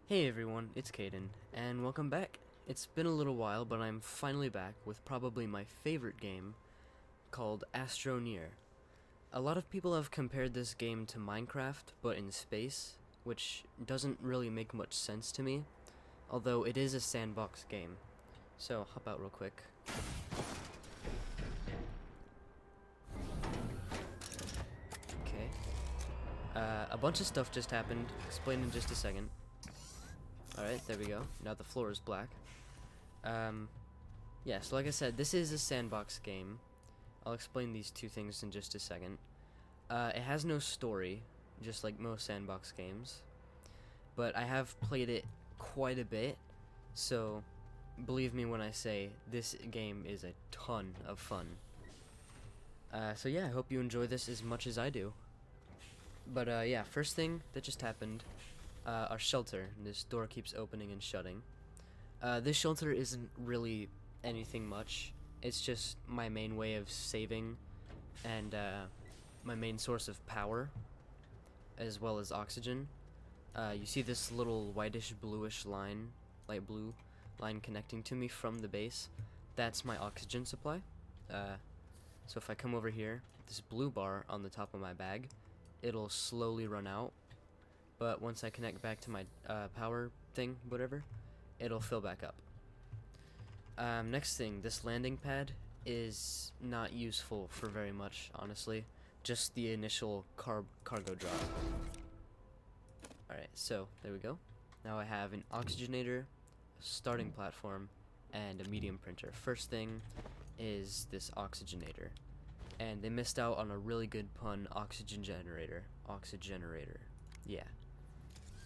Hey everyone, it's Caden, and welcome back. It's been a little while, but I'm finally back with probably my favorite game called Astroneer. A lot of people have compared this game to Minecraft, but in space, which doesn't really make much sense to me, although it is a sandbox game. So, hop out real quick. Okay. A bunch of stuff just happened. Explain in just a second. Alright, there we go. Now the floor is black. Yeah, so like I said, this is a sandbox game. I'll explain these two things in just a second. It has no story, just like most sandbox games. But I have played it quite a bit, so believe me when I say this game is a ton of fun. So yeah, I hope you enjoy this as much as I do. But yeah, first thing that just happened, our shelter. This door keeps opening and shutting. This shelter isn't really anything much. It's just my main way of saving and my main source of power, as well as oxygen. You see this little whitish bluish line, light blue line connecting to me from the base. That's my oxygen supply. So if I come over here, this blue bar on the top of my bag, it'll slowly run out. But once I connect back to my power thing, whatever, it'll fill back up. Next thing, this landing pad is not useful for very much, honestly. Just the initial cargo drop. Alright, so there we go. Now I have an oxygenator, a starting platform, and a medium printer. First thing is this oxygenator. And they missed out on a really good pun, oxygen generator. Oxygenator. Yeah.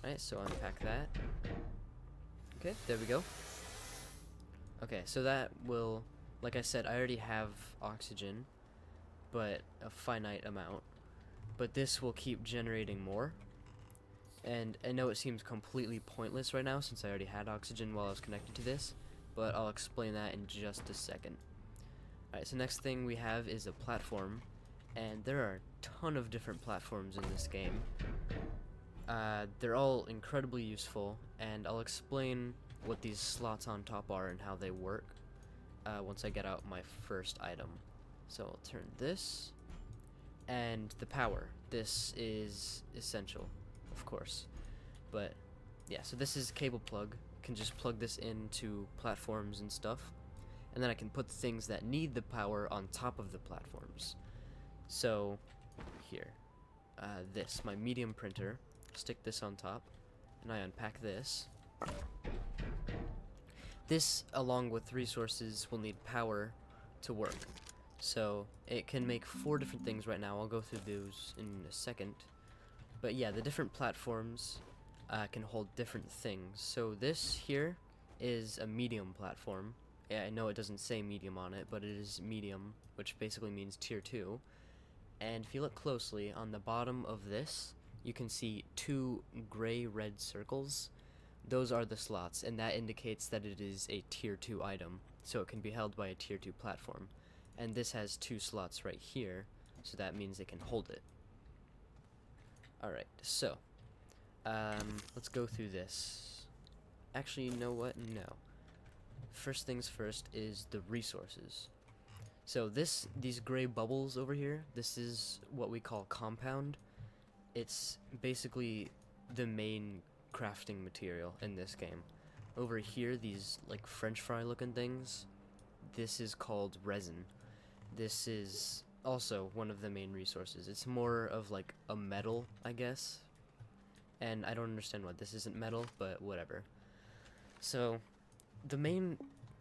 Alright, so unpack that. Okay, there we go. Okay, so that will, like I said, I already have oxygen, but a finite amount. But this will keep generating more. And I know it seems completely pointless right now since I already had oxygen while I was connected to this, but I'll explain that in just a second. Alright, so next thing we have is a platform, and there are a ton of different platforms in this game. They're all incredibly useful, and I'll explain what these slots on top are and how they work once I get out my first item. So I'll turn this, and the power. This is essential, of course. But yeah, so this is cable plug. Can just plug this into platforms and stuff, and then I can put the things that need the power on top of the platforms. So here, this, my medium printer. Stick this on top, and I unpack this. This, along with resources, will need power to work. So it can make 4 different things right now. I'll go through those in a second. But yeah, the different platforms can hold different things. So this here is a medium platform. Yeah, I know it doesn't say medium on it, but it is medium, which basically means tier 2. And if you look closely, on the bottom of this, you can see 2 gray-red circles. Those are the slots, and that indicates that it is a tier 2 item, so it can be held by a tier 2 platform. And this has 2 slots right here, so that means it can hold it. Alright, so let's go through this. Actually, you know what? No. First things first is the resources. So these gray bubbles over here, this is what we call compound. It's basically the main crafting material in this game. Over here, these like French fry looking things, this is called resin. This is also one of the main resources. It's more of like a metal, I guess. And I don't understand why this isn't metal, but whatever. So the main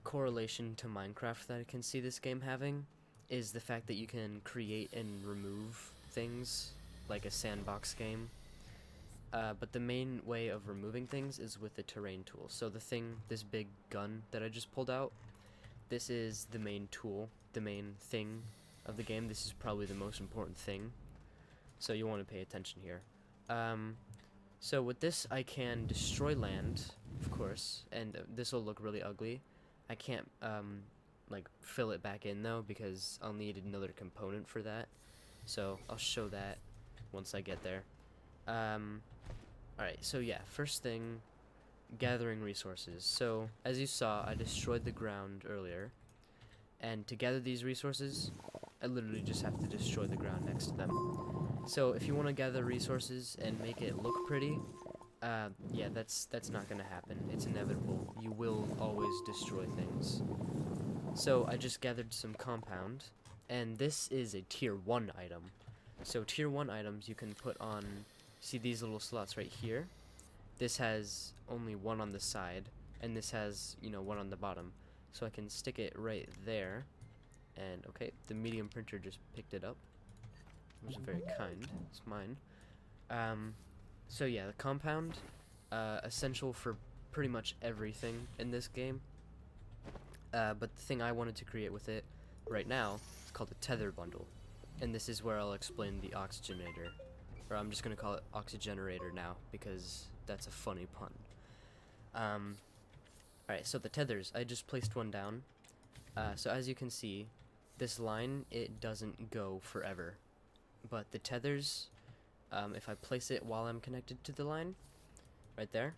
correlation to Minecraft that I can see this game having is the fact that you can create and remove things like a sandbox game. But the main way of removing things is with the terrain tool. So the thing, this big gun that I just pulled out, this is the main tool, the main thing of the game. This is probably the most important thing, so you want to pay attention here. So with this, I can destroy land, of course, and this will look really ugly. I can't like fill it back in though, because I'll need another component for that. So I'll show that once I get there. Alright, so yeah, first thing gathering resources. So, as you saw, I destroyed the ground earlier, and to gather these resources, I literally just have to destroy the ground next to them. So, if you want to gather resources and make it look pretty, yeah, that's not gonna happen. It's inevitable. You will always destroy things. So, I just gathered some compound, and this is a tier 1 item. So, tier 1 items you can put on, see these little slots right here? This has only one on the side, and this has, you know, one on the bottom. So I can stick it right there, and okay, the medium printer just picked it up. It was very kind. It's mine. So yeah, the compound, essential for pretty much everything in this game. But the thing I wanted to create with it right now is called a tether bundle, and this is where I'll explain the oxygenator, or I'm just gonna call it oxygenerator now because that's a funny pun. Alright, so the tethers, I just placed one down. So as you can see, this line, it doesn't go forever. But the tethers, if I place it while I'm connected to the line, right there,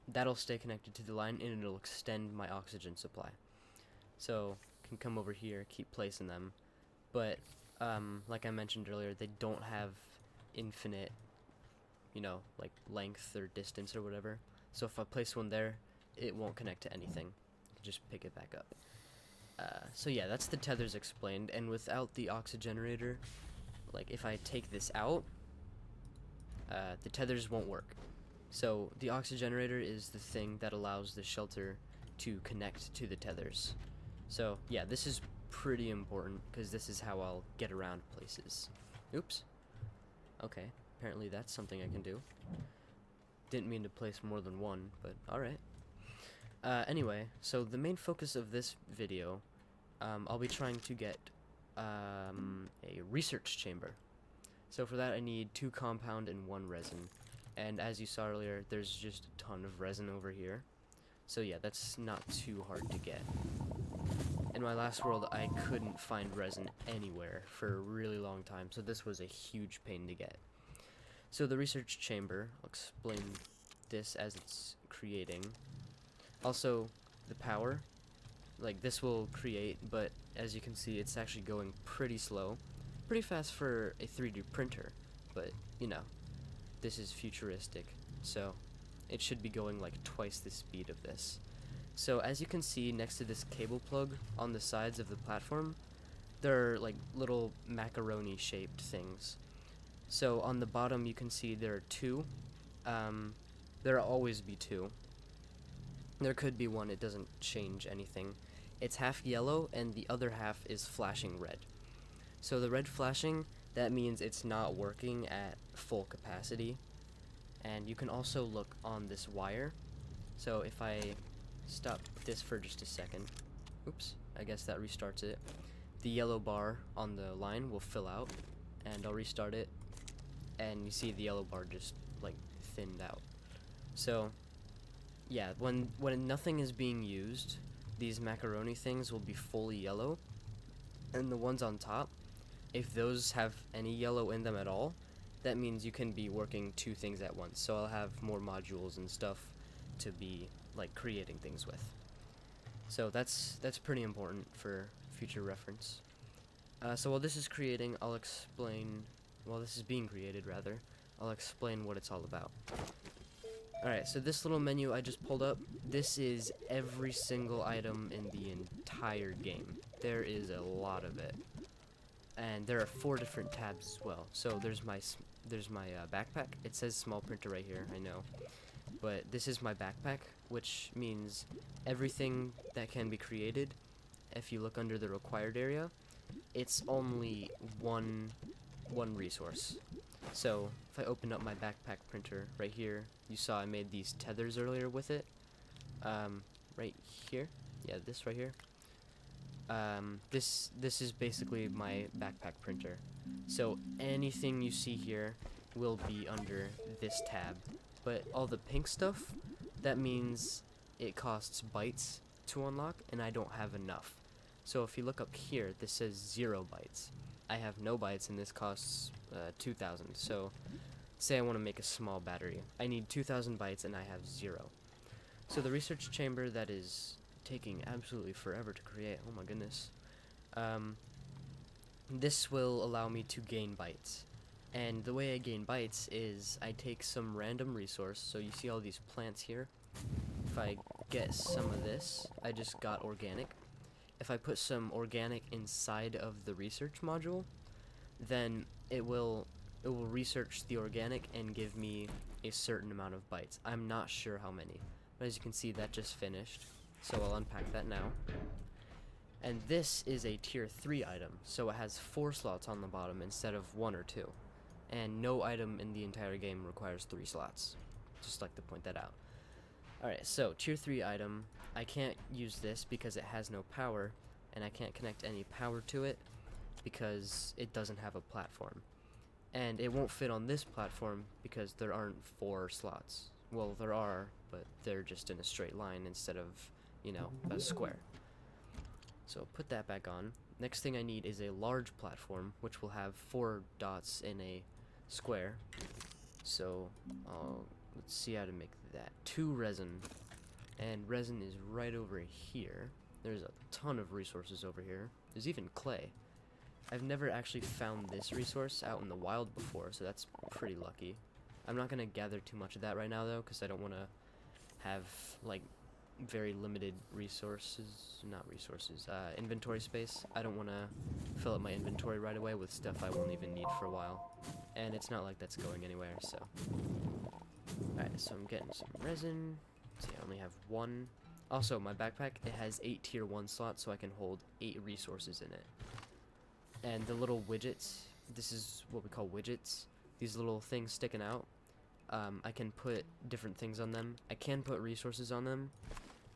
that'll stay connected to the line and it'll extend my oxygen supply. So, can come over here, keep placing them. But, like I mentioned earlier, they don't have infinite, you know, like length or distance or whatever. So if I place one there, it won't connect to anything. You can just pick it back up. So yeah, that's the tethers explained, and without the oxygenerator, like if I take this out, the tethers won't work. So the oxygenerator is the thing that allows the shelter to connect to the tethers. So yeah, this is pretty important because this is how I'll get around places. Oops. Okay, apparently that's something I can do. Didn't mean to place more than one, but alright. Anyway, so the main focus of this video, I'll be trying to get a research chamber. So for that I need 2 compound and 1 resin. And as you saw earlier, there's just a ton of resin over here. So yeah, that's not too hard to get. In my last world, I couldn't find resin anywhere for a really long time, so this was a huge pain to get. So the research chamber, I'll explain this as it's creating. Also, the power, like this will create, but as you can see, it's actually going pretty slow. Pretty fast for a 3D printer, but you know, this is futuristic, so it should be going like twice the speed of this. So as you can see next to this cable plug on the sides of the platform, there are like little macaroni shaped things. So on the bottom you can see there are 2. There'll always be 2. There could be 1, it doesn't change anything. It's half yellow and the other half is flashing red. So the red flashing, that means it's not working at full capacity. And you can also look on this wire. So if I stop this for just a second, oops, I guess that restarts it. The yellow bar on the line will fill out, and I'll restart it, and you see the yellow bar just like thinned out. So yeah, when nothing is being used, these macaroni things will be fully yellow, and the ones on top, if those have any yellow in them at all, that means you can be working 2 things at once. So I'll have more modules and stuff to be like creating things with. So that's pretty important for future reference. So while this is creating, I'll explain, while this is being created rather, I'll explain what it's all about. Alright, so this little menu I just pulled up, this is every single item in the entire game. There is a lot of it. And there are 4 different tabs as well. So there's my backpack. It says small printer right here, I know. But this is my backpack, which means everything that can be created, if you look under the required area, it's only one resource. So if I open up my backpack printer right here, you saw I made these tethers earlier with it. Right here, yeah, this right here. This is basically my backpack printer. So anything you see here will be under this tab. But all the pink stuff, that means it costs bytes to unlock, and I don't have enough. So if you look up here, this says 0 bytes. I have no bytes, and this costs 2,000. So say I want to make a small battery. I need 2,000 bytes, and I have 0. So the research chamber that is taking absolutely forever to create, oh my goodness, this will allow me to gain bytes. And the way I gain bytes is I take some random resource, so you see all these plants here. If I get some of this, I just got organic. If I put some organic inside of the research module, then it will research the organic and give me a certain amount of bytes. I'm not sure how many, but as you can see, that just finished, so I'll unpack that now. And this is a tier 3 item, so it has 4 slots on the bottom instead of 1 or 2. And no item in the entire game requires 3 slots. Just like to point that out. Alright, so tier 3 item, I can't use this because it has no power, and I can't connect any power to it because it doesn't have a platform. And it won't fit on this platform because there aren't 4 slots. Well, there are, but they're just in a straight line instead of, you know, a square. So put that back on. Next thing I need is a large platform, which will have 4 dots in a square. So let's see how to make that. 2 resin, and resin is right over here. There's a ton of resources over here. There's even clay. I've never actually found this resource out in the wild before, so that's pretty lucky. I'm not gonna gather too much of that right now though, because I don't want to have like very limited inventory space. I don't want to fill up my inventory right away with stuff I won't even need for a while, and it's not like that's going anywhere. So alright, so I'm getting some resin. See, I only have 1. Also, my backpack, it has 8 tier 1 slots, so I can hold 8 resources in it. And the little widgets, this is what we call widgets, these little things sticking out, I can put different things on them. I can put resources on them,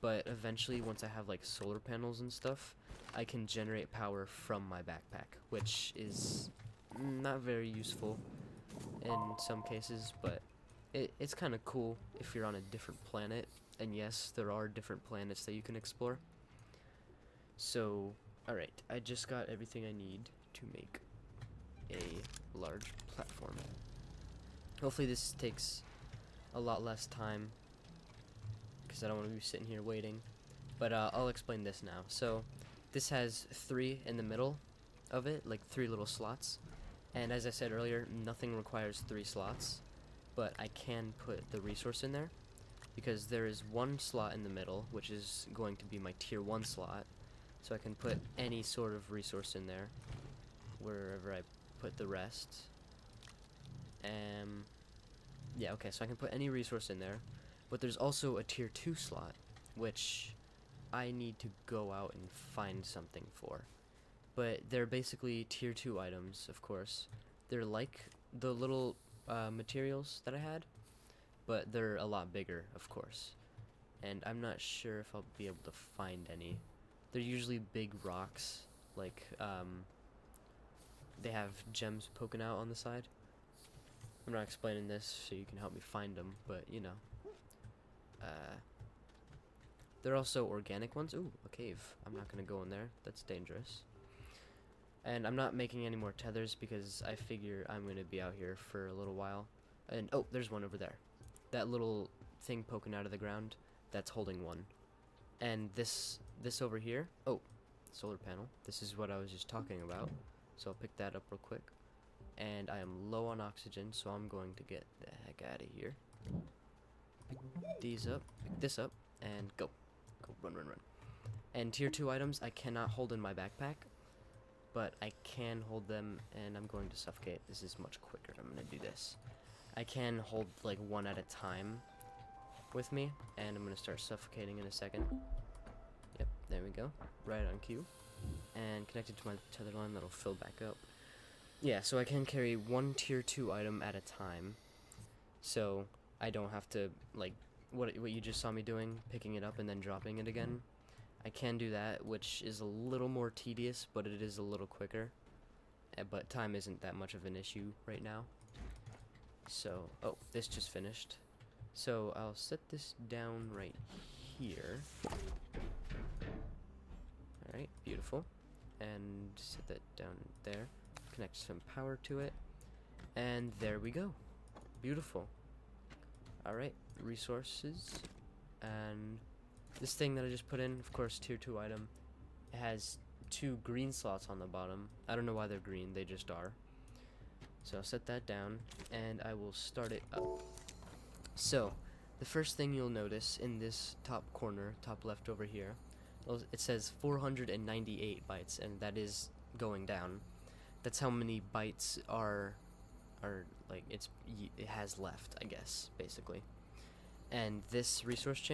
but eventually once I have like solar panels and stuff, I can generate power from my backpack, which is not very useful in some cases, but it's kind of cool if you're on a different planet. And yes, there are different planets that you can explore. So, alright, I just got everything I need to make a large platform. Hopefully this takes a lot less time, because I don't want to be sitting here waiting. But I'll explain this now. So, this has 3 in the middle of it, like 3 little slots. And as I said earlier, nothing requires 3 slots, but I can put the resource in there, because there is 1 slot in the middle, which is going to be my tier 1 slot. So I can put any sort of resource in there, wherever I put the rest. Yeah, okay, so I can put any resource in there. But there's also a tier 2 slot, which I need to go out and find something for. But they're basically tier 2 items, of course. They're like the little materials that I had, but they're a lot bigger, of course. And I'm not sure if I'll be able to find any. They're usually big rocks, like, they have gems poking out on the side. I'm not explaining this so you can help me find them, but, you know. They're also organic ones. Ooh, a cave. I'm not gonna go in there. That's dangerous. And I'm not making any more tethers because I figure I'm gonna be out here for a little while. And, oh, there's one over there. That little thing poking out of the ground, that's holding 1. And this over here, oh, solar panel. This is what I was just talking about. So I'll pick that up real quick. And I am low on oxygen, so I'm going to get the heck out of here. Pick these up, pick this up, and go. Go, run, run, run. And tier 2 items I cannot hold in my backpack, but I can hold them, and I'm going to suffocate. This is much quicker. I'm going to do this. I can hold like 1 at a time with me, and I'm going to start suffocating in a second. Yep, there we go. Right on cue. And connected to my tether line, that'll fill back up. Yeah, so I can carry 1 tier 2 item at a time, so I don't have to, like, what you just saw me doing, picking it up and then dropping it again. I can do that, which is a little more tedious, but it is a little quicker. But time isn't that much of an issue right now. So, oh, this just finished. So I'll set this down right here. Alright, beautiful. And set that down there. Connect some power to it. And there we go. Beautiful. Alright, resources. And this thing that I just put in, of course, tier 2 item, it has 2 green slots on the bottom. I don't know why they're green, they just are. So I'll set that down, and I will start it up. So, the first thing you'll notice in this top corner, top left over here, it says 498 bytes, and that is going down. That's how many bytes are like it has left, I guess, basically. And this research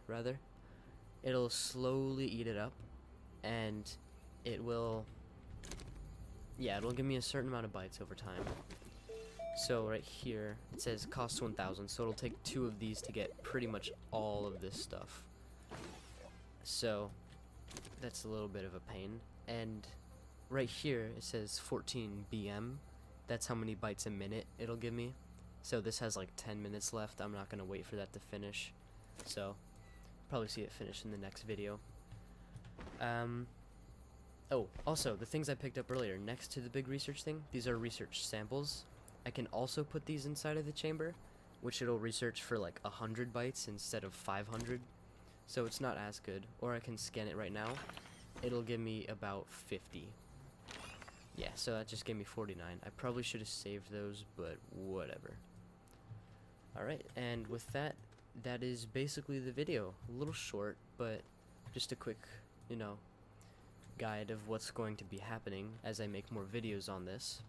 rather, it'll slowly eat it up, and it'll give me a certain amount of bytes over time. So right here it says costs 1,000, so it'll take 2 of these to get pretty much all of this stuff. So that's a little bit of a pain. And right here it says 14 BM. That's how many bytes a minute it'll give me. So this has like 10 minutes left. I'm not gonna wait for that to finish. So probably see it finish in the next video. Oh, also, the things I picked up earlier, next to the big research thing, these are research samples. I can also put these inside of the chamber, which it'll research for like 100 bytes instead of 500. So it's not as good. Or I can scan it right now. It'll give me about 50. Yeah, so that just gave me 49. I probably should have saved those, but whatever. Alright, and with that, that is basically the video. A little short, but just a quick, guide of what's going to be happening as I make more videos on this.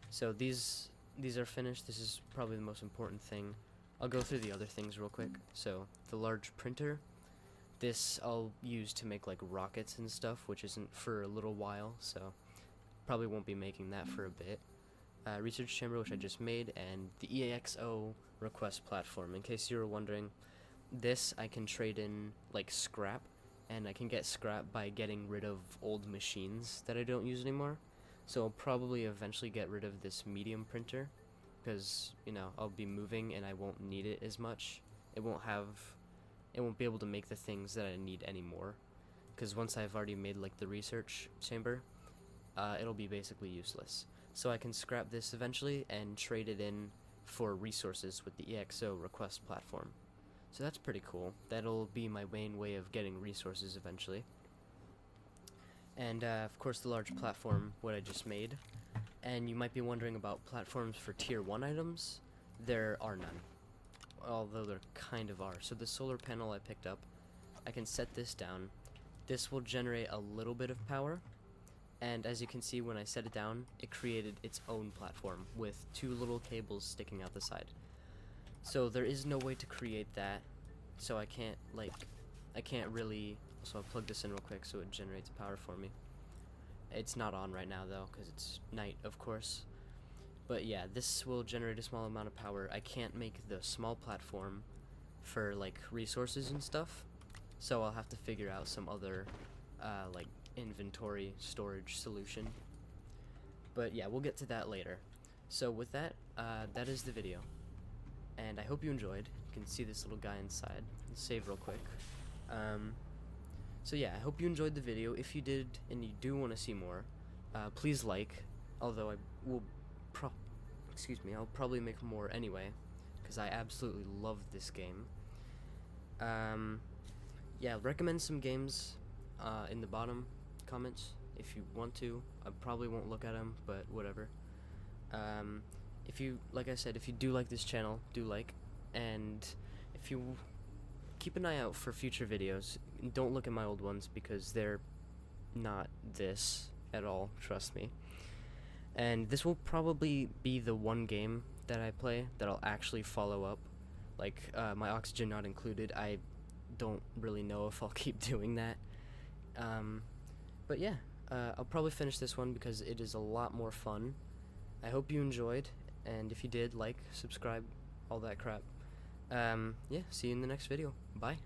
So these are finished. This is probably the most important thing. I'll go through the other things real quick. So the large printer, this I'll use to make like rockets and stuff, which isn't for a little while, so probably won't be making that for a bit. Research chamber, which I just made, and the EAXO request platform. In case you were wondering, this I can trade in like scrap, and I can get scrap by getting rid of old machines that I don't use anymore. So I'll probably eventually get rid of this medium printer, because I'll be moving and I won't need it as much. It won't be able to make the things that I need anymore, because once I've already made like the research chamber, it'll be basically useless. So I can scrap this eventually and trade it in for resources with the EXO request platform. So that's pretty cool. That'll be my main way of getting resources eventually. And of course the large platform, what I just made. And you might be wondering about platforms for tier 1 items. There are none, although there kind of are. So the solar panel I picked up, I can set this down. This will generate a little bit of power, and as you can see, when I set it down, it created its own platform with 2 little cables sticking out the side. So there is no way to create that, so I can't really. So I'll plug this in real quick so it generates power for me. It's not on right now though, because it's night, of course. But yeah, this will generate a small amount of power. I can't make the small platform for like resources and stuff, so I'll have to figure out some other like inventory storage solution. But yeah, we'll get to that later. So with that, that is the video, and I hope you enjoyed. You can see this little guy inside. Let's save real quick. So yeah, I hope you enjoyed the video. If you did and you do want to see more, please like. Although I'll probably make more anyway, because I absolutely love this game. Yeah, recommend some games in the bottom comments if you want to. I probably won't look at them, but whatever. If you, like I said, if you do like this channel, do like, and if you keep an eye out for future videos. Don't look at my old ones because they're not this at all, trust me. And this will probably be the one game that I play that I'll actually follow up. Like, my oxygen not included. I don't really know if I'll keep doing that. But yeah, I'll probably finish this one because it is a lot more fun. I hope you enjoyed, and if you did, like, subscribe, all that crap. Yeah, see you in the next video. Bye.